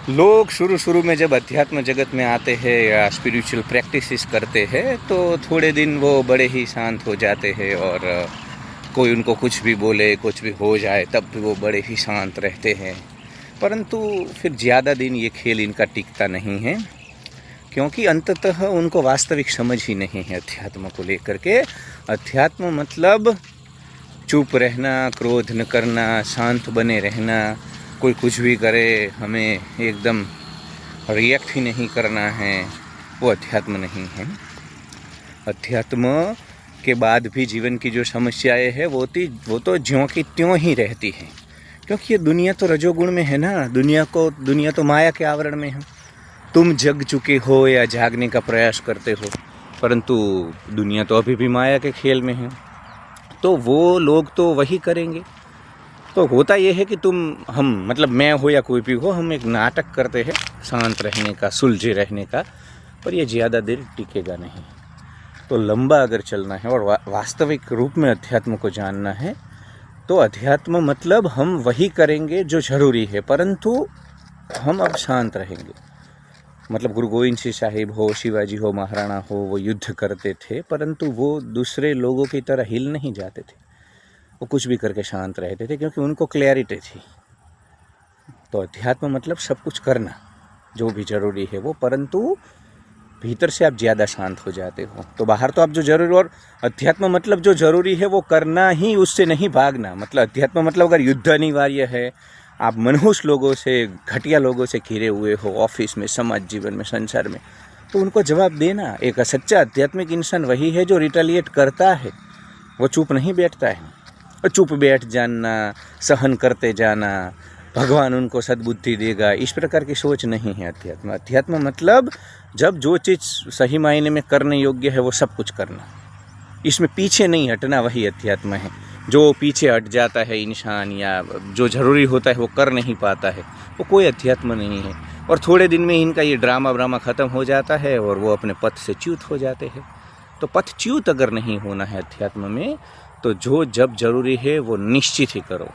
लोग शुरू शुरू में जब अध्यात्म जगत में आते हैं या स्पिरिचुअल प्रैक्टिसेस करते हैं तो थोड़े दिन वो बड़े ही शांत हो जाते हैं और कोई उनको कुछ भी बोले, कुछ भी हो जाए, तब भी वो बड़े ही शांत रहते हैं। परंतु फिर ज़्यादा दिन ये खेल इनका टिकता नहीं है, क्योंकि अंततः उनको वास्तविक समझ ही नहीं है अध्यात्म को लेकर के। अध्यात्म मतलब चुप रहना, क्रोध न करना, शांत बने रहना, कोई कुछ भी करे हमें एकदम रिएक्ट ही नहीं करना है, वो अध्यात्म नहीं है। अध्यात्म के बाद भी जीवन की जो समस्याएं हैं वो तो ज्यों की त्यों ही रहती हैं, क्योंकि ये दुनिया तो रजोगुण में है ना। दुनिया तो माया के आवरण में है। तुम जग चुके हो या जागने का प्रयास करते हो, परंतु दुनिया तो अभी भी माया के खेल में है। तो वो लोग तो वही करेंगे। तो होता ये है कि मतलब मैं हो या कोई भी हो, हम एक नाटक करते हैं शांत रहने का, सुलझे रहने का, पर ये ज़्यादा देर टिकेगा नहीं। तो लंबा अगर चलना है और वास्तविक रूप में अध्यात्म को जानना है, तो अध्यात्म मतलब हम वही करेंगे जो ज़रूरी है, परंतु हम अब शांत रहेंगे। मतलब गुरु गोविंद सिंह साहिब हो, शिवाजी हो, महाराणा हो, वो युद्ध करते थे, परंतु वो दूसरे लोगों की तरह हिल नहीं जाते थे। वो कुछ भी करके शांत रहते थे, क्योंकि उनको क्लैरिटी थी। तो अध्यात्म मतलब सब कुछ करना जो भी ज़रूरी है वो, परंतु भीतर से आप ज़्यादा शांत हो जाते हो। तो बाहर तो आप जो ज़रूरी, और अध्यात्म मतलब जो ज़रूरी है वो करना ही, उससे नहीं भागना। मतलब अध्यात्म मतलब अगर युद्ध अनिवार्य है, आप मनहूस लोगों से, घटिया लोगों से घिरे हुए हो, ऑफिस में, समाज जीवन में, संसार में, तो उनको जवाब देना। एक सच्चा आध्यात्मिक इंसान वही है जो रिटेलिएट करता है, वो चुप नहीं बैठता है। और चुप बैठ जाना, सहन करते जाना, भगवान उनको सद्बुद्धि देगा, इस प्रकार की सोच नहीं है अध्यात्म। अध्यात्म मतलब जब जो चीज़ सही मायने में करने योग्य है वो सब कुछ करना, इसमें पीछे नहीं हटना, वही अध्यात्म है। जो पीछे हट जाता है इंसान या जो ज़रूरी होता है वो कर नहीं पाता है, वो कोई अध्यात्म नहीं है। और थोड़े दिन में इनका ये ड्रामा ख़त्म हो जाता है और वो अपने पथ से च्युत हो जाते हैं। तो पथच्युत अगर नहीं होना है अध्यात्म में, तो जो जब जरूरी है वो निश्चित ही करो।